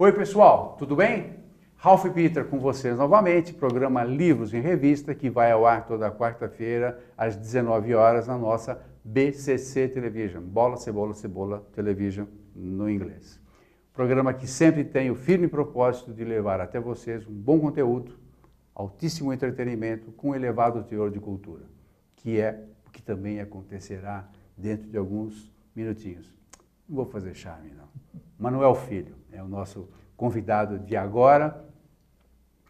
Oi pessoal, tudo bem? Ralph Peter com vocês novamente, programa Livros em Revista, que vai ao ar toda quarta-feira às 19 horas na nossa BCC Television, Bola, Cebola, Cebola Television no inglês. Programa que sempre tem o firme propósito de levar até vocês um bom conteúdo, altíssimo entretenimento com elevado teor de cultura, que é o que também acontecerá dentro de alguns minutinhos. Não vou fazer charme, não. Manuel Filho é o nosso convidado de agora,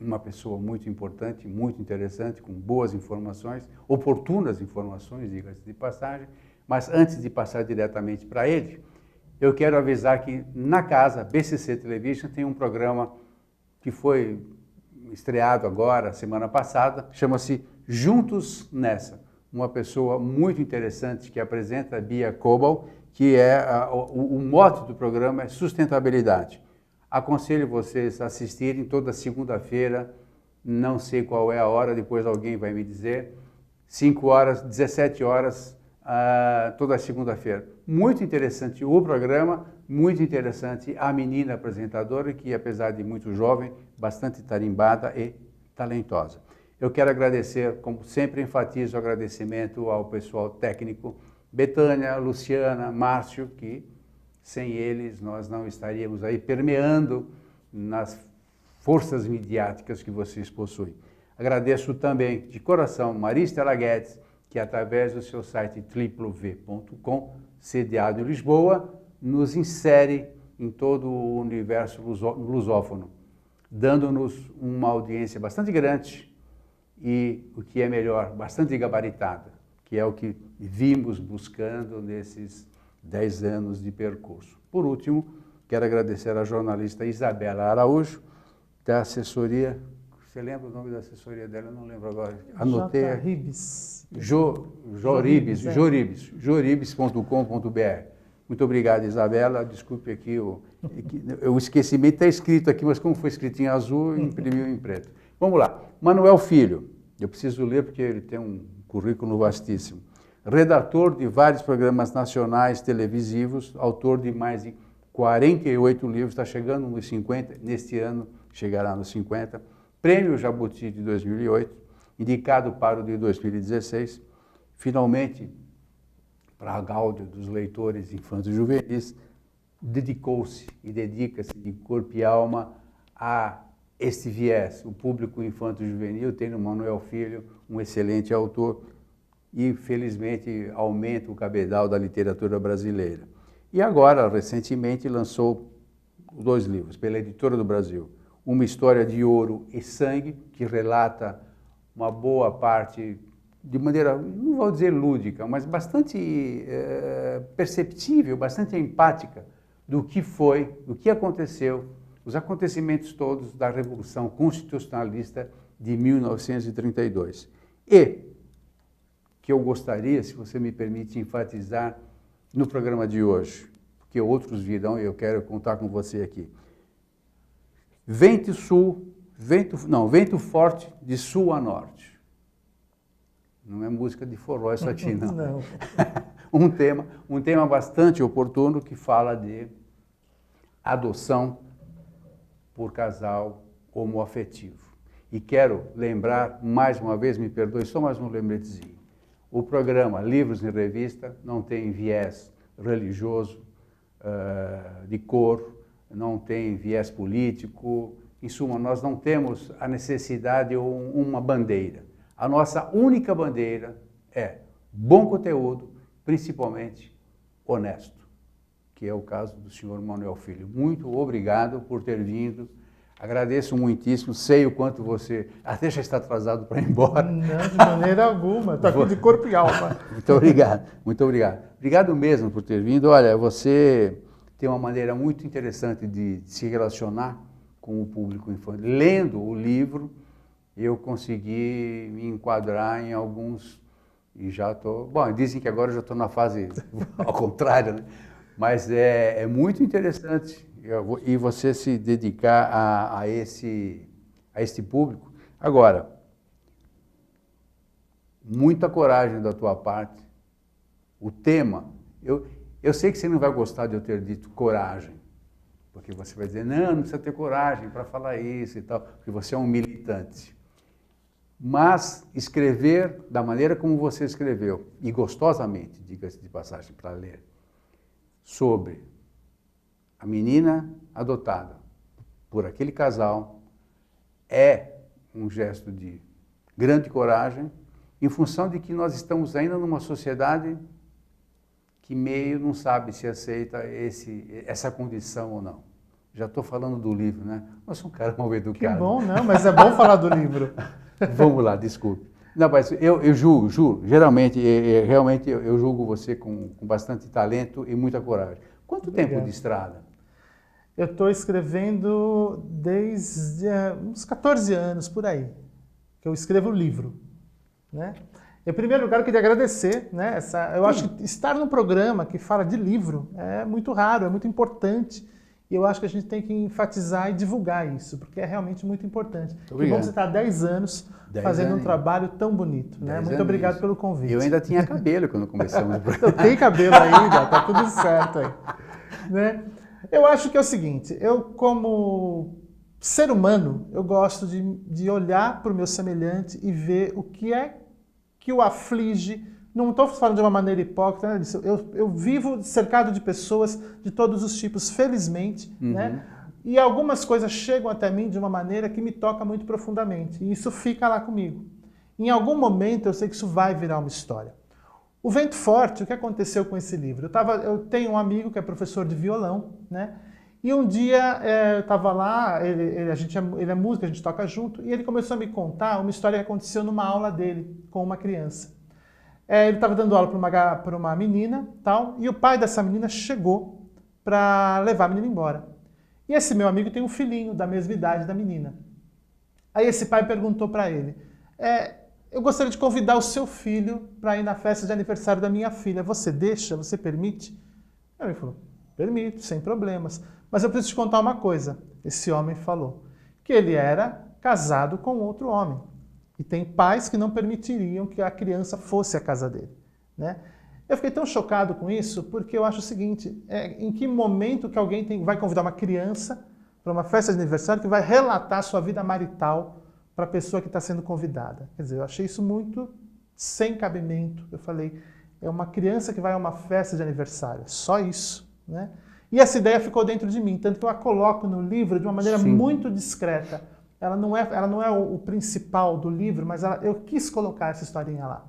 uma pessoa muito importante, muito interessante, com boas informações, oportunas informações, diga-se de passagem, mas antes de passar diretamente para ele, eu quero avisar que na casa BCC Television tem um programa que foi estreado agora, semana passada, chama-se Juntos Nessa. Uma pessoa muito interessante que apresenta a Bia Cobal, que é o mote do programa é sustentabilidade. Aconselho vocês a assistirem toda segunda-feira, não sei qual é a hora, depois alguém vai me dizer, 5 horas, 17 horas, toda segunda-feira. Muito interessante o programa, muito interessante a menina apresentadora, que apesar de muito jovem, bastante tarimbada e talentosa. Eu quero agradecer, como sempre enfatizo o agradecimento ao pessoal técnico, Betânia, Luciana, Márcio, que sem eles nós não estaríamos aí permeando nas forças midiáticas que vocês possuem. Agradeço também de coração Maristela Guedes, que através do seu site www.v.com, sediado em Lisboa, nos insere em todo o universo lusófono, dando-nos uma audiência bastante grande e, o que é melhor, bastante gabaritada, que é o que vimos buscando nesses 10 anos de percurso. Por último, quero agradecer à jornalista Isabela Araújo, da assessoria, você lembra o nome da assessoria dela? Eu não lembro agora. Anotei. Joribes.com.br. Muito obrigado, Isabela. Desculpe aqui, o esquecimento está escrito aqui, mas como foi escrito em azul, imprimiu em preto. Vamos lá. Manuel Filho. Eu preciso ler porque ele tem um currículo vastíssimo. Redator de vários programas nacionais televisivos, autor de mais de 48 livros, está chegando nos 50, neste ano chegará nos 50. Prêmio Jabuti de 2008, indicado para o de 2016. Finalmente, para a gáudio dos leitores infantos e juvenis, dedicou-se e dedica-se de corpo e alma a este viés. O público infanto e juvenil tem no Manuel Filho um excelente autor e, felizmente, aumenta o cabedal da literatura brasileira. E agora, recentemente, lançou 2 livros pela Editora do Brasil. Uma História de Ouro e Sangue, que relata uma boa parte, de maneira, não vou dizer lúdica, mas bastante perceptível, bastante empática, do que foi, do que aconteceu, os acontecimentos todos da Revolução Constitucionalista de 1932. E que eu gostaria, se você me permite, enfatizar no programa de hoje, porque outros virão e eu quero contar com você aqui. Vento forte de sul a norte. Não é música de forró isso aqui, não. Não. um tema bastante oportuno que fala de adoção por casal homoafetivo. E quero lembrar, mais uma vez, me perdoe, só mais um lembretezinho. O programa Livros em Revista não tem viés religioso, de cor, não tem viés político. Em suma, nós não temos a necessidade ou uma bandeira. A nossa única bandeira é bom conteúdo, principalmente honesto, que é o caso do senhor Manuel Filho. Muito obrigado por ter vindo. Agradeço muitíssimo, sei o quanto você até já está atrasado para ir embora. Não, de maneira alguma, estou aqui de corpo e alma. Muito obrigado, muito obrigado. Obrigado mesmo por ter vindo. Olha, você tem uma maneira muito interessante de se relacionar com o público infantil. Lendo o livro, eu consegui me enquadrar em alguns, e já estou... Bom, dizem que agora eu já estou na fase ao contrário, né? Mas é muito interessante. E você se dedicar a esse público. Agora, muita coragem da tua parte. O tema, eu sei que você não vai gostar de eu ter dito coragem, Porque você vai dizer, não precisa ter coragem para falar isso e tal, porque você é um militante. Mas escrever da maneira como você escreveu, e gostosamente, diga-se de passagem para ler, sobre a menina adotada por aquele casal, é um gesto de grande coragem, em função de que nós estamos ainda numa sociedade que meio não sabe se aceita essa condição ou não. Já estou falando do livro, né? Eu sou um cara mal educado. Que bom, não, mas é bom falar do livro. Vamos lá, desculpe. Não, mas eu julgo, geralmente, realmente eu julgo você com bastante talento e muita coragem. Quanto tempo de estrada? Eu estou escrevendo desde uns 14 anos, por aí, que eu escrevo livro, né? Em primeiro lugar, eu queria agradecer, né? Eu acho que estar num programa que fala de livro é muito raro, é muito importante. E eu acho que a gente tem que enfatizar e divulgar isso, porque é realmente muito importante. Que bom que você está há 10 anos fazendo um trabalho tão bonito, né? Muito obrigado pelo convite. Eu ainda tinha cabelo quando começamos o programa. Eu tenho cabelo ainda, tá tudo certo aí, né? Eu acho que é o seguinte, eu como ser humano, eu gosto de olhar para o meu semelhante e ver o que é que o aflige. Não estou falando de uma maneira hipócrita, né? Eu vivo cercado de pessoas de todos os tipos, felizmente, né? E algumas coisas chegam até mim de uma maneira que me toca muito profundamente, e isso fica lá comigo. Em algum momento eu sei que isso vai virar uma história. O Vento Forte, o que aconteceu com esse livro? Eu tenho um amigo que é professor de violão, né? E um dia eu estava lá, ele é músico, a gente toca junto, e ele começou a me contar uma história que aconteceu numa aula dele com uma criança. Ele estava dando aula para uma menina, tal, e o pai dessa menina chegou para levar a menina embora. E esse meu amigo tem um filhinho da mesma idade da menina. Aí esse pai perguntou para ele, eu gostaria de convidar o seu filho para ir na festa de aniversário da minha filha. Você deixa? Você permite? Aí ele falou, permito, sem problemas. Mas eu preciso te contar uma coisa. Esse homem falou que ele era casado com outro homem. E tem pais que não permitiriam que a criança fosse à casa dele, né? Eu fiquei tão chocado com isso, porque eu acho o seguinte, em que momento que alguém vai convidar uma criança para uma festa de aniversário que vai relatar sua vida marital para a pessoa que está sendo convidada? Quer dizer, eu achei isso muito sem cabimento. Eu falei, é uma criança que vai a uma festa de aniversário, só isso, né? E essa ideia ficou dentro de mim, tanto que eu a coloco no livro de uma maneira muito discreta. Ela não é o principal do livro, mas eu quis colocar essa historinha lá.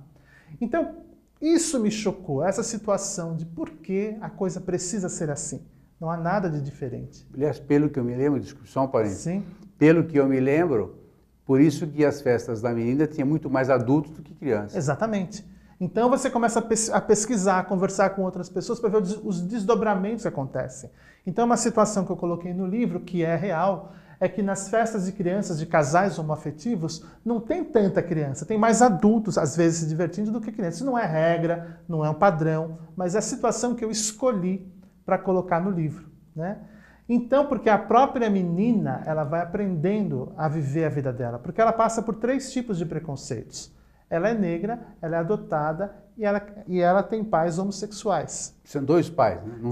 Então, isso me chocou, essa situação de por que a coisa precisa ser assim. Não há nada de diferente. Aliás, pelo que eu me lembro, desculpa, só um parênteses. Sim. Pelo que eu me lembro, por isso que as festas da menina tinham muito mais adultos do que crianças. Exatamente. Então você começa a pesquisar, a conversar com outras pessoas para ver os desdobramentos que acontecem. Então uma situação que eu coloquei no livro, que é real, é que nas festas de crianças, de casais homoafetivos, não tem tanta criança, tem mais adultos, às vezes, se divertindo do que crianças. Isso não é regra, não é um padrão, mas é a situação que eu escolhi para colocar no livro, né? Então, porque a própria menina, ela vai aprendendo a viver a vida dela, porque ela passa por 3 tipos de preconceitos. Ela é negra, ela é adotada e ela tem pais homossexuais. São 2 pais, né? Não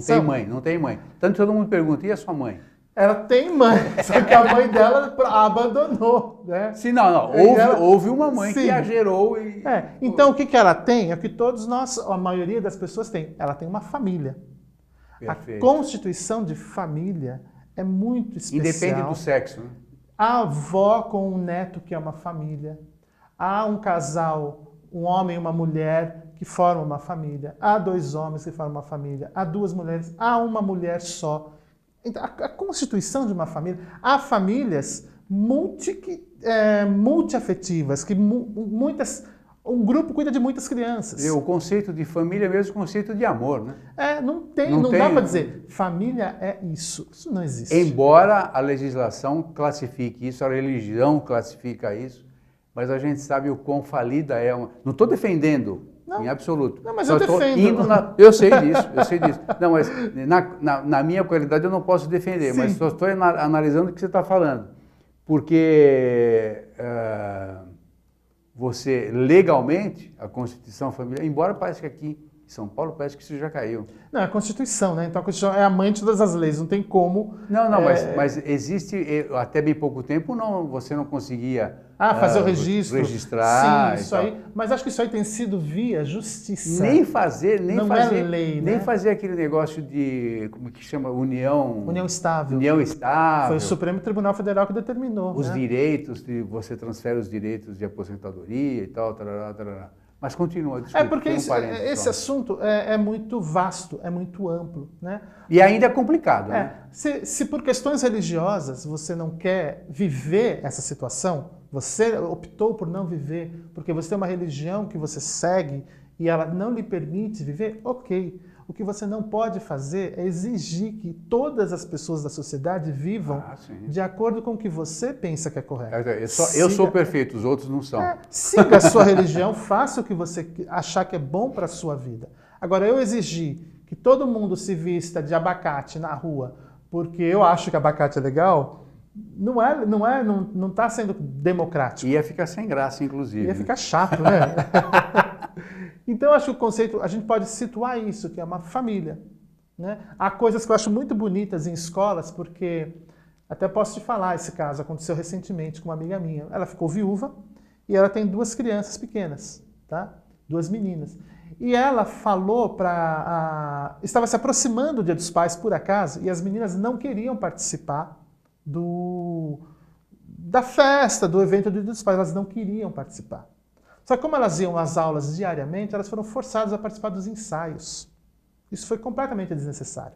tem mãe. Tanto que todo mundo pergunta, e a sua mãe? Ela tem mãe, só que a mãe dela a abandonou, né? Sim, não. Houve uma mãe que a gerou e... Então, o que ela tem? É o que todos nós, a maioria das pessoas tem. Ela tem uma família. Perfeito. A constituição de família é muito especial. Independe do sexo, né? A avó com um neto que é uma família. Há um casal, um homem e uma mulher que formam uma família. Há 2 homens que formam uma família. Há 2 mulheres. Há uma mulher só. Então, a constituição de uma família, há famílias multiafetivas, que um grupo cuida de muitas crianças. O conceito de família é mesmo o conceito de amor, né? Não dá para dizer, família é isso. Isso não existe. Embora a legislação classifique isso, a religião classifica isso, mas a gente sabe o quão falida é uma... Não estou defendendo, em absoluto. Não, mas eu defendo. Eu sei disso. Não, mas na minha qualidade eu não posso defender, Sim. mas só estou analisando o que você está falando. Porque você, legalmente, a Constituição Familiar, embora parece que aqui São Paulo parece que isso já caiu. Não, é a Constituição, né? Então a Constituição é a mãe de todas as leis, não tem como... Não, mas existe, até bem pouco tempo, você não conseguia... fazer o registro. Registrar. Sim, isso aí. Mas acho que isso aí tem sido via justiça. Nem fazer, não é lei, nem né? fazer aquele negócio de, como que chama, União estável. União estável. Foi o Supremo Tribunal Federal que determinou. Os né? direitos, você transfere os direitos de aposentadoria e tal, tarará, tarará. Mas continua, desculpa. Porque esse assunto é muito vasto, é muito amplo, né? E ainda é complicado, né? Se por questões religiosas você não quer viver essa situação, você optou por não viver, porque você tem uma religião que você segue e ela não lhe permite viver, ok. O que você não pode fazer é exigir que todas as pessoas da sociedade vivam de acordo com o que você pensa que é correto. Eu sou perfeito, os outros não são. Siga a sua religião, faça o que você achar que é bom para a sua vida. Agora, eu exigir que todo mundo se vista de abacate na rua porque eu acho que abacate é legal, não está sendo democrático. Ia ficar sem graça, inclusive. Ia ficar chato, né? Então, eu acho que o conceito, a gente pode situar isso, que é uma família. Né? Há coisas que eu acho muito bonitas em escolas, porque, até posso te falar, esse caso aconteceu recentemente com uma amiga minha. Ela ficou viúva e ela tem 2 crianças pequenas, tá? 2 meninas. E ela falou estava se aproximando do Dia dos Pais, por acaso, e as meninas não queriam participar da festa, do evento do Dia dos Pais, elas não queriam participar. Só que como elas iam às aulas diariamente, elas foram forçadas a participar dos ensaios. Isso foi completamente desnecessário.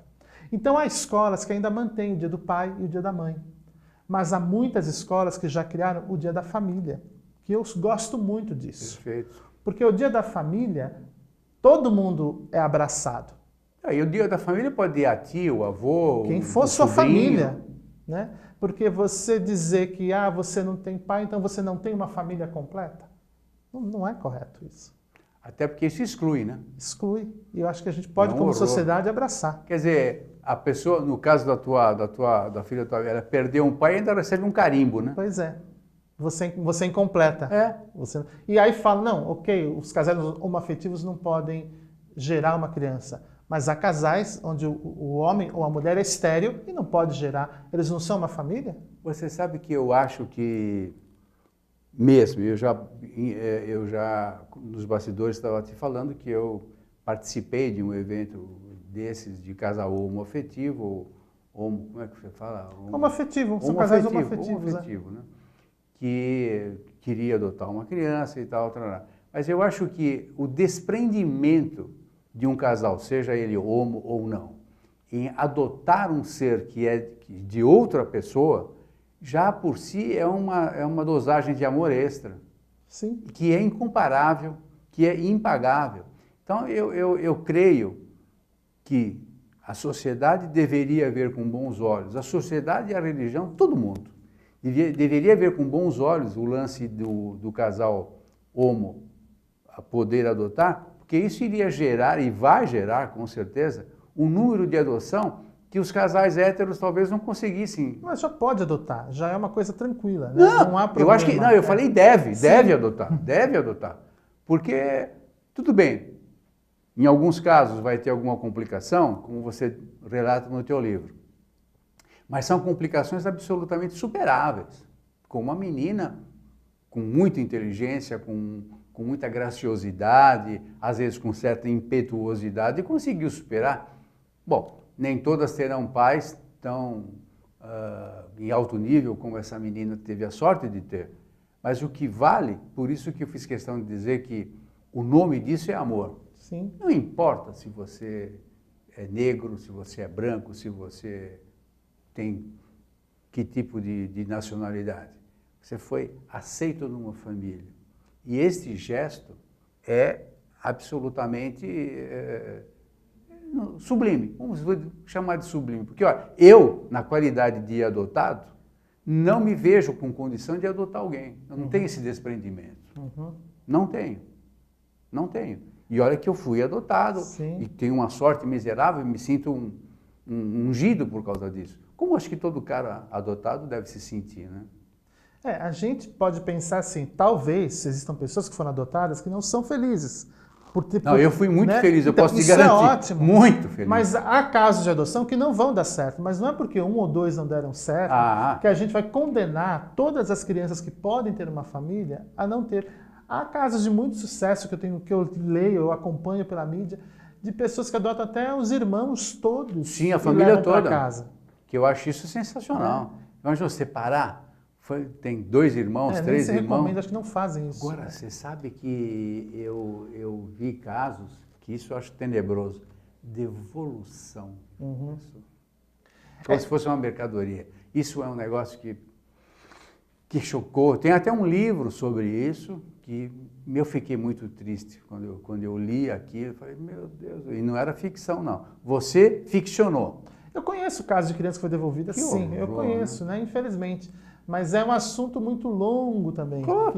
Então há escolas que ainda mantêm o Dia do Pai e o Dia da Mãe. Mas há muitas escolas que já criaram o Dia da Família, que eu gosto muito disso. Perfeito. Porque o Dia da Família, todo mundo é abraçado. E o Dia da Família pode ir a tia, o avô, quem for sua família. Né? Porque você dizer que você não tem pai, então você não tem uma família completa. Não é correto isso. Até porque isso exclui, né? Exclui. E eu acho que a gente pode, como sociedade, abraçar. Quer dizer, a pessoa, no caso da filha da tua, ela perdeu um pai e ainda recebe um carimbo, né? Pois é. Você incompleta. E aí fala, não, ok, os casais homoafetivos não podem gerar uma criança. Mas há casais onde o homem ou a mulher é estéril e não pode gerar. Eles não são uma família? Você sabe que eu acho que... Mesmo, eu já nos bastidores estava te falando que eu participei de um evento desses de casal homoafetivo, como é que você fala? Homoafetivo, são casais homoafetivos. Né? Que queria adotar uma criança e tal. Mas eu acho que o desprendimento de um casal, seja ele homo ou não, em adotar um ser que é de outra pessoa, já por si é uma dosagem de amor extra. Sim. Que é incomparável, que é impagável. Então, eu creio que a sociedade deveria ver com bons olhos, a sociedade e a religião, todo mundo, deveria ver com bons olhos o lance do casal homo a poder adotar, porque isso iria gerar, e vai gerar, com certeza, um número de adoção que os casais héteros talvez não conseguissem. Mas já pode adotar, já é uma coisa tranquila, né? Não há problema. Eu acho que, eu falei deve adotar. Porque, tudo bem, em alguns casos vai ter alguma complicação, como você relata no teu livro. Mas são complicações absolutamente superáveis. Com uma menina com muita inteligência, com muita graciosidade, às vezes com certa impetuosidade, e conseguiu superar. Bom, nem todas terão pais tão em alto nível como essa menina teve a sorte de ter. Mas o que vale, por isso que eu fiz questão de dizer que o nome disso é amor. Sim. Não importa se você é negro, se você é branco, se você tem que tipo de nacionalidade. Você foi aceito numa família. E este gesto é absolutamente sublime. Vamos chamar de sublime. Porque, olha, eu, na qualidade de adotado, não me vejo com condição de adotar alguém. Eu não tenho esse desprendimento. Não tenho. Não tenho. E olha que eu fui adotado. Sim. E tenho uma sorte miserável e me sinto ungido por causa disso. Como acho que todo cara adotado deve se sentir, né? A gente pode pensar assim, talvez existam pessoas que foram adotadas que não são felizes Não, eu fui muito feliz, eu então, posso te isso garantir. É ótimo. Muito feliz. Mas há casos de adoção que não vão dar certo. Mas não é porque 1 ou 2 não deram certo que a gente vai condenar todas as crianças que podem ter uma família a não ter. Há casos de muito sucesso que eu leio, eu acompanho pela mídia, de pessoas que adotam até os irmãos todos. Sim, a família toda. Casa. Que eu acho isso sensacional. Imagina você parar. Tem 2 irmãos, 3 irmãos. Recomendo, acho que não fazem isso. Agora, você sabe que eu vi casos, que isso eu acho tenebroso, devolução. Como se fosse uma mercadoria. Isso é um negócio que chocou. Tem até um livro sobre isso, que eu fiquei muito triste quando eu li aquilo. Eu falei, meu Deus, e não era ficção, não. Você ficcionou. Eu conheço casos de criança que foi devolvida, sim, horror, eu conheço, né? Infelizmente. Mas é um assunto muito longo também. Claro.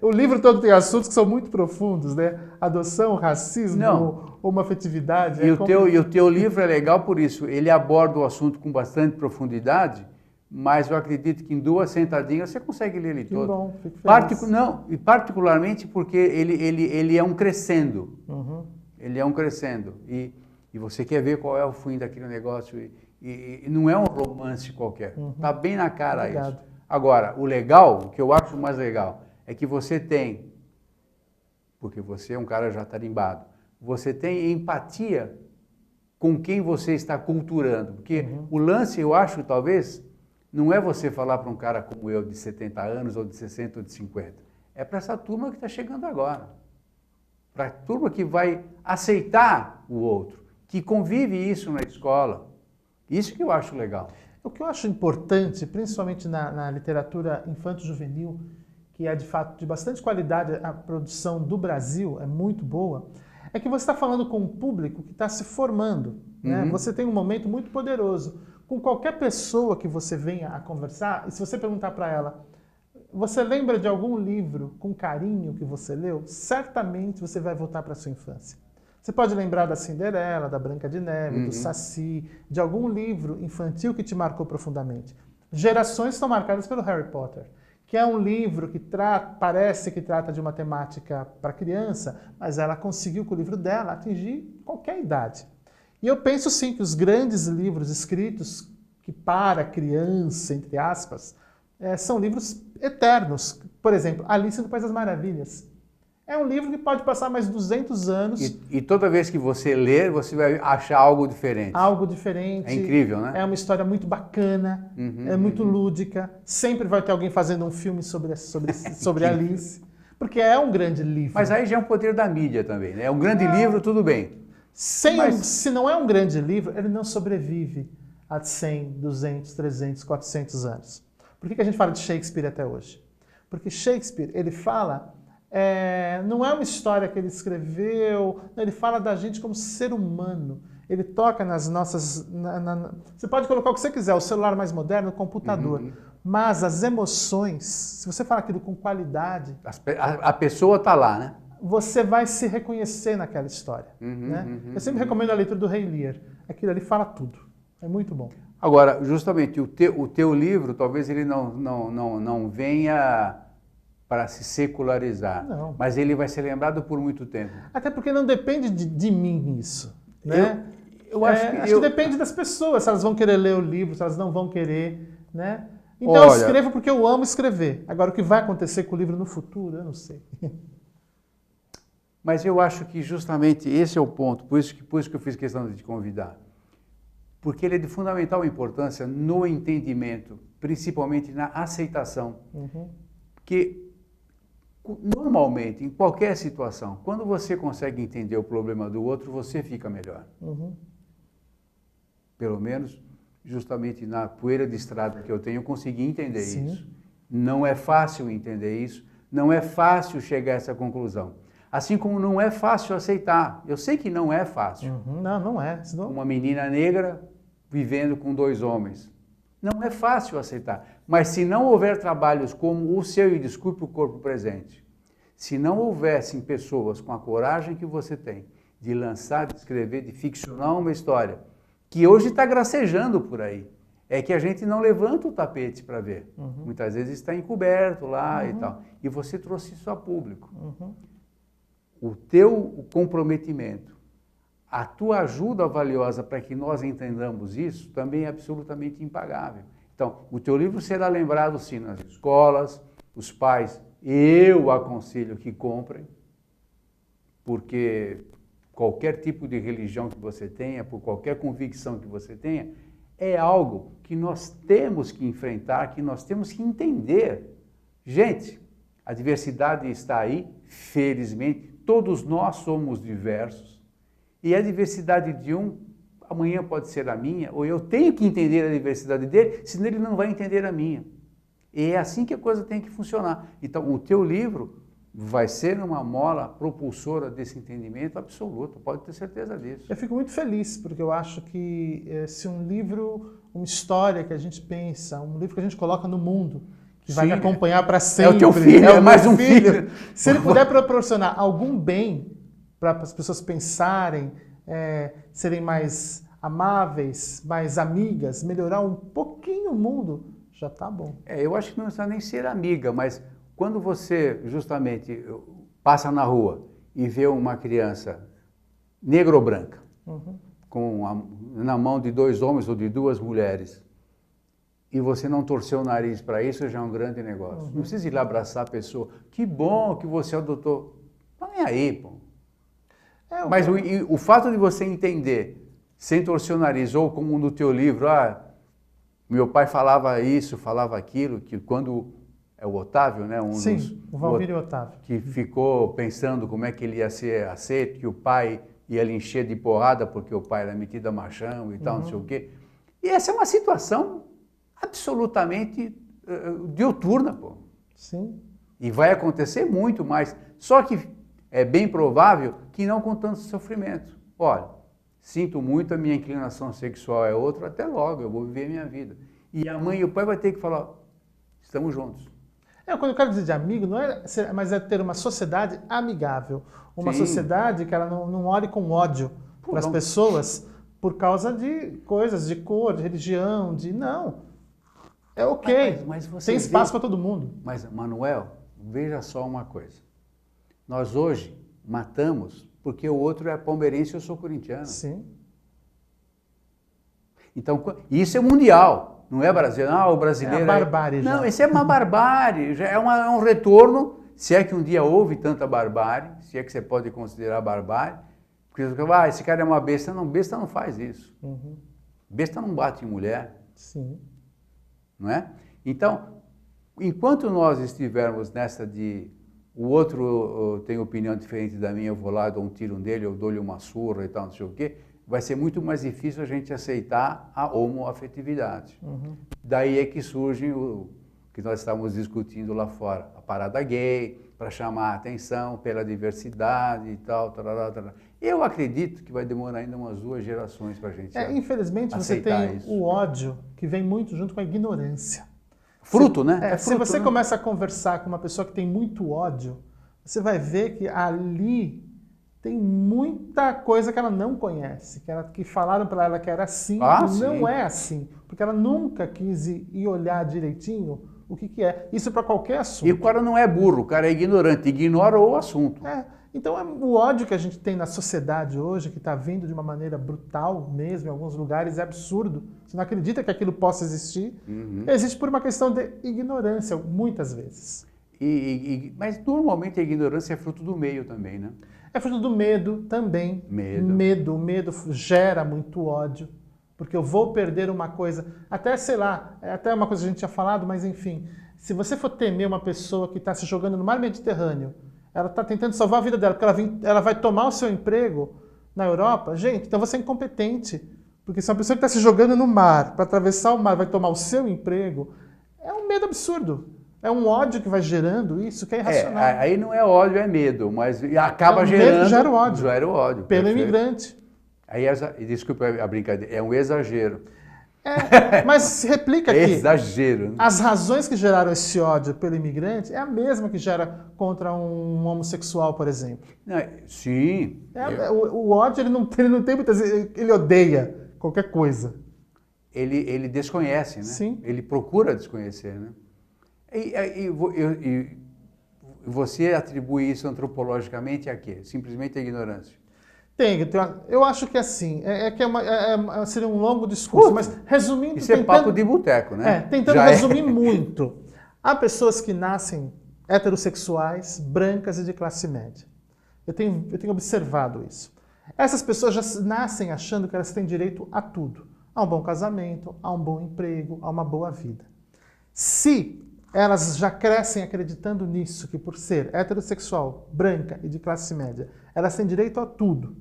O livro todo tem assuntos que são muito profundos, né? Adoção, racismo, homoafetividade. E o teu livro é legal por isso. Ele aborda o assunto com bastante profundidade, mas eu acredito que em 2 sentadinhas você consegue ler ele todo. Que bom, fico feliz. E particularmente porque ele é um crescendo. Ele é um crescendo. E você quer ver qual é o fim daquele negócio. E não é um romance qualquer. Está bem na cara. Obrigado. Isso. Agora, o que eu acho mais legal, é que você tem, porque você é um cara já tarimbado, você tem empatia com quem você está culturando. Porque o lance, eu acho, talvez, não é você falar para um cara como eu, de 70 anos, ou de 60, ou de 50. É para essa turma que está chegando agora. Para a turma que vai aceitar o outro, que convive isso na escola. Isso que eu acho legal. O que eu acho importante, principalmente na literatura infanto-juvenil, que é de fato de bastante qualidade, a produção do Brasil é muito boa, é que você está falando com um público que está se formando. Né? Você tem um momento muito poderoso. Com qualquer pessoa que você venha a conversar, e se você perguntar para ela, você lembra de algum livro com carinho que você leu? Certamente você vai voltar para a sua infância. Você pode lembrar da Cinderela, da Branca de Neve, do Saci, de algum livro infantil que te marcou profundamente. Gerações estão marcadas pelo Harry Potter, que é um livro que parece que trata de uma temática para criança, mas ela conseguiu com o livro dela atingir qualquer idade. E eu penso sim que os grandes livros escritos que para criança, entre aspas, são livros eternos. Por exemplo, Alice no País das Maravilhas. É um livro que pode passar mais 200 anos. E toda vez que você ler, você vai achar algo diferente. Algo diferente. É incrível, né? É uma história muito bacana, é muito lúdica. Sempre vai ter alguém fazendo um filme sobre Alice. Porque é um grande livro. Mas aí já é um poder da mídia também, né? É um grande livro, tudo bem. Se não é um grande livro, ele não sobrevive a 100, 200, 300, 400 anos. Por que a gente fala de Shakespeare até hoje? Porque Shakespeare, ele fala... não é uma história que ele escreveu, não, ele fala da gente como ser humano. Ele toca nas nossas... você pode colocar o que você quiser, o celular mais moderno, o computador. Mas as emoções, se você falar aquilo com qualidade... A pessoa está lá, né? Você vai se reconhecer naquela história. Né? Eu sempre recomendo a leitura do Rei Lear. Aquilo ali fala tudo. É muito bom. Agora, justamente, o teu livro, talvez ele não venha... para se secularizar, não. Mas ele vai ser lembrado por muito tempo. Até porque não depende de mim isso, né? Eu acho que depende das pessoas, se elas vão querer ler o livro, se elas não vão querer, né? Então eu escrevo porque eu amo escrever. Agora, o que vai acontecer com o livro no futuro, eu não sei. Mas eu acho que justamente esse é o ponto, por isso que eu fiz questão de te convidar. Porque ele é de fundamental importância no entendimento, principalmente na aceitação. Porque normalmente, em qualquer situação, quando você consegue entender o problema do outro, você fica melhor. Pelo menos, justamente na poeira de estrada que eu tenho, eu consegui entender isso. Não é fácil entender isso, não é fácil chegar a essa conclusão. Assim como não é fácil aceitar. Eu sei que não é fácil. Não é. Senão... Uma menina negra vivendo com 2 homens. Não é fácil aceitar. Mas se não houver trabalhos como o seu e Desculpe o Corpo Presente, se não houvessem pessoas com a coragem que você tem de lançar, de escrever, de ficcionar uma história, que hoje está gracejando por aí, é que a gente não levanta o tapete para ver. Muitas vezes está encoberto lá e tal. E você trouxe isso a público. o teu comprometimento, a tua ajuda valiosa para que nós entendamos isso também é absolutamente impagável. Então, o teu livro será lembrado sim nas escolas, os pais, eu aconselho que comprem, porque qualquer tipo de religião que você tenha, por qualquer convicção que você tenha, é algo que nós temos que enfrentar, que nós temos que entender. Gente, a diversidade está aí, felizmente, todos nós somos diversos, e a diversidade de um, amanhã pode ser a minha, ou eu tenho que entender a diversidade dele, senão ele não vai entender a minha. E é assim que a coisa tem que funcionar. Então, o teu livro vai ser uma mola propulsora desse entendimento absoluto, pode ter certeza disso. Eu fico muito feliz, porque eu acho que se um livro, uma história que a gente pensa, um livro que a gente coloca no mundo, que vai me acompanhar para sempre. É o teu filho, é mais um filho. Se ele puder proporcionar algum bem para as pessoas pensarem, serem mais amáveis, mais amigas, melhorar um pouquinho o mundo, já está bom. Eu acho que não precisa nem ser amiga, mas quando você justamente passa na rua e vê uma criança negra ou branca, na mão de 2 homens ou de 2 mulheres, e você não torceu o nariz para isso, já é um grande negócio. Não precisa ir lá abraçar a pessoa. Que bom que você adotou. Não é aí, pô. Mas o fato de você entender, sem torcer o nariz, ou como no teu livro, meu pai falava isso, falava aquilo, que quando é o Otávio, né? Sim, o Valmir e o Otávio. Que ficou pensando como é que ele ia ser aceito, que o pai ia lhe encher de porrada porque o pai era metido a machão e tal, não sei o quê. E essa é uma situação absolutamente diuturna, pô. Sim. E vai acontecer muito mais. Só que é bem provável que não com tanto sofrimento. Olha, sinto muito, a minha inclinação sexual é outra, até logo, eu vou viver a minha vida. E a mãe e o pai vai ter que falar, estamos juntos. Quando eu quero dizer de amigo, não é, mas é ter uma sociedade amigável. Uma sociedade que ela não olhe com ódio para as pessoas por causa de coisas, de cor, de religião, não. É ok, mas você tem espaço para todo mundo. Mas, Manuel, veja só uma coisa. Nós hoje matamos porque o outro é palmeirense e eu sou corintiano. Sim. Então, isso é mundial, não é brasileiro. O brasileiro é uma barbárie já. Não, isso é uma barbárie, já é um retorno, se é que um dia houve tanta barbárie, se é que você pode considerar barbárie, porque esse cara é uma besta. Não, besta não faz isso. Besta não bate em mulher. Sim. Não é? Então, enquanto nós estivermos nessa de o outro tem opinião diferente da minha, eu vou lá, dou um tiro nele, eu dou-lhe uma surra e tal, não sei o quê, vai ser muito mais difícil a gente aceitar a homoafetividade. Daí é que surge o que nós estávamos discutindo lá fora, a parada gay, para chamar a atenção pela diversidade e tal, tarará. Eu acredito que vai demorar ainda umas 2 gerações para a gente infelizmente você tem o ódio que vem muito junto com a ignorância. Fruto, né? Se você começa a conversar com uma pessoa que tem muito ódio, você vai ver que ali tem muita coisa que ela não conhece, que falaram para ela que era assim, e não é assim, porque ela nunca quis ir olhar direitinho o que é. Isso para qualquer assunto. E o cara não é burro, o cara é ignorante, ignora o assunto. Então, o ódio que a gente tem na sociedade hoje, que está vindo de uma maneira brutal mesmo, em alguns lugares, é absurdo. Você não acredita que aquilo possa existir. Existe por uma questão de ignorância, muitas vezes. Mas, normalmente, a ignorância é fruto do meio também, né? É fruto do medo também. O medo gera muito ódio, porque eu vou perder uma coisa. Até, sei lá, até uma coisa que a gente tinha falado, mas enfim. Se você for temer uma pessoa que está se jogando no mar Mediterrâneo, ela está tentando salvar a vida dela, porque ela vai tomar o seu emprego na Europa. Gente, então você é incompetente. Porque se uma pessoa que está se jogando no mar, para atravessar o mar, vai tomar o seu emprego, é um medo absurdo. É um ódio que vai gerando isso, que é irracional. Aí não é ódio, é medo, mas acaba gerando... Medo gera o ódio. Gera o ódio. Pelo imigrante. Aí, desculpa a brincadeira, é um exagero. Mas se replica aqui. Exagero. As razões que geraram esse ódio pelo imigrante é a mesma que gera contra um homossexual, por exemplo. Sim. O ódio, ele não tem muitas vezes, ele odeia qualquer coisa. Ele desconhece, né? Sim. Ele procura desconhecer, né? você atribui isso antropologicamente a quê? Simplesmente a ignorância. Eu acho que assim, seria um longo discurso, mas resumindo... Isso é papo de boteco, né? Tentando resumir muito. Há pessoas que nascem heterossexuais, brancas e de classe média. Eu tenho observado isso. Essas pessoas já nascem achando que elas têm direito a tudo. A um bom casamento, a um bom emprego, a uma boa vida. Se elas já crescem acreditando nisso, que por ser heterossexual, branca e de classe média, elas têm direito a tudo.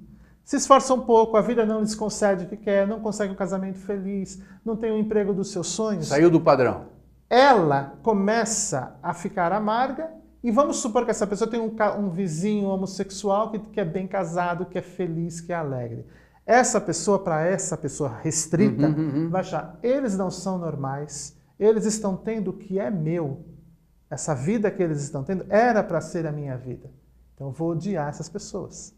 Se esforçam um pouco, a vida não lhes concede o que quer, não consegue um casamento feliz, não tem o emprego dos seus sonhos. Saiu do padrão. Ela começa a ficar amarga e vamos supor que essa pessoa tem um vizinho homossexual que é bem casado, que é feliz, que é alegre. Essa pessoa, para essa pessoa restrita, vai achar, eles não são normais, eles estão tendo o que é meu. Essa vida que eles estão tendo era para ser a minha vida. Então eu vou odiar essas pessoas.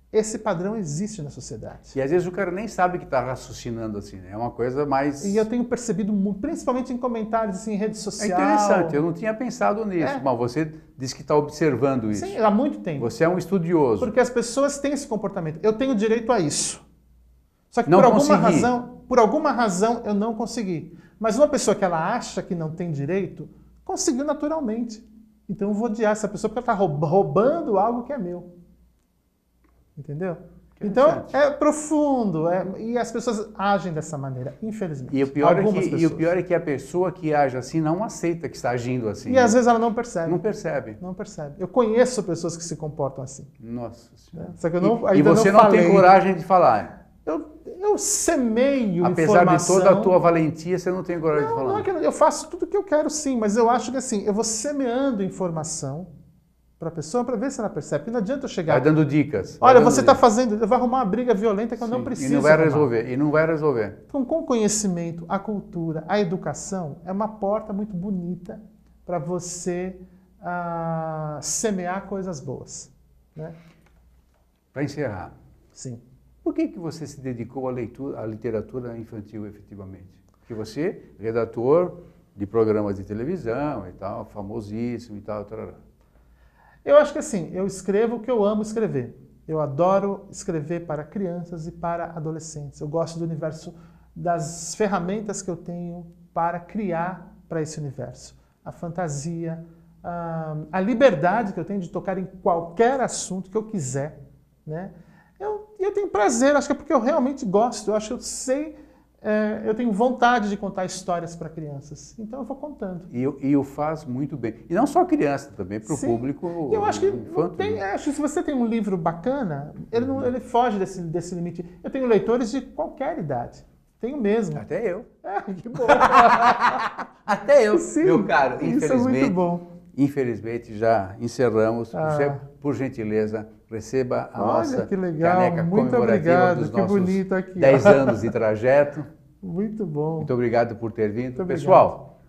Esse padrão existe na sociedade. E às vezes o cara nem sabe que está raciocinando assim, né? É uma coisa mais... E eu tenho percebido, principalmente em comentários, assim, em rede social... É interessante, eu não tinha pensado nisso, mas você disse que está observando isso. Sim, há muito tempo. Você é um estudioso. Porque as pessoas têm esse comportamento. Eu tenho direito a isso. Só que não por alguma razão eu não consegui. Mas uma pessoa que ela acha que não tem direito, conseguiu naturalmente. Então eu vou odiar essa pessoa porque ela está roubando algo que é meu. Entendeu? Então, é profundo, e as pessoas agem dessa maneira, infelizmente. E o pior é que a pessoa que age assim não aceita que está agindo assim. E às vezes ela não percebe. Não percebe. Não percebe. Eu conheço pessoas que se comportam assim. Nossa Senhora. Só que eu não, e você não tem coragem de falar. Eu semeio Apesar informação. de toda a tua valentia, você não tem coragem de falar. Não é que eu faço tudo o que eu quero, sim, mas eu acho que assim, eu vou semeando informação para a pessoa para ver se ela percebe. Porque não adianta eu chegar... Vai dando dicas. Olha, você está fazendo... Eu vou arrumar uma briga violenta que eu não preciso. E não vai resolver. E não vai resolver. Então, com o conhecimento, a cultura, a educação, é uma porta muito bonita para você semear coisas boas. Né? Para encerrar. Sim. Por que você se dedicou à literatura infantil, efetivamente? Porque você, redator de programas de televisão e tal, famosíssimo e tal, tarará. Eu acho que assim, eu escrevo o que eu amo escrever. Eu adoro escrever para crianças e para adolescentes. Eu gosto do universo, das ferramentas que eu tenho para criar para esse universo. A fantasia, a liberdade que eu tenho de tocar em qualquer assunto que eu quiser. Né? Eu tenho prazer, acho que é porque eu realmente gosto. Eu acho que eu sei... eu tenho vontade de contar histórias para crianças, então eu vou contando. E o faz muito bem. E não só criança, também para o público. Eu acho que infantil. acho que se você tem um livro bacana, ele foge desse limite. Eu tenho leitores de qualquer idade. Tenho mesmo. Até eu. Que bom. Até eu, Sim, meu caro. Infelizmente, isso é muito bom. Infelizmente, já encerramos. Você, por gentileza, receba a nossa que legal. caneca muito comemorativa obrigado. dos que nossos bonito aqui. 10 anos de trajeto. Muito bom. Muito obrigado por ter vindo. Muito Pessoal,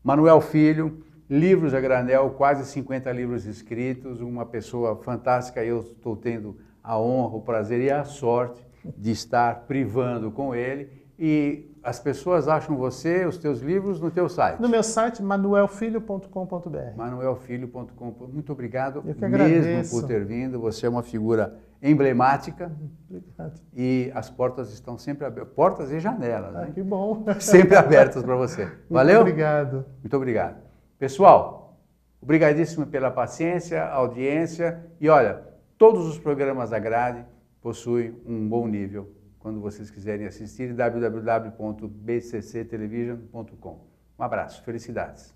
Manuel Filho, livros a granel, quase 50 livros escritos, uma pessoa fantástica. Eu estou tendo a honra, o prazer e a sorte de estar privando com ele. E as pessoas acham você, os teus livros, no teu site. No meu site, manuelfilho.com.br. manuelfilho.com. Muito obrigado Eu que mesmo agradeço. por ter vindo. Você é uma figura emblemática. Obrigado. E as portas estão sempre abertas. Portas e janelas, né? Que bom. Sempre abertas para você. Valeu? Muito obrigado. Muito obrigado. Pessoal, obrigadíssimo pela paciência, audiência. E olha, todos os programas da grade possuem um bom nível. Quando vocês quiserem assistir, www.bcctelevision.com. Um abraço, felicidades.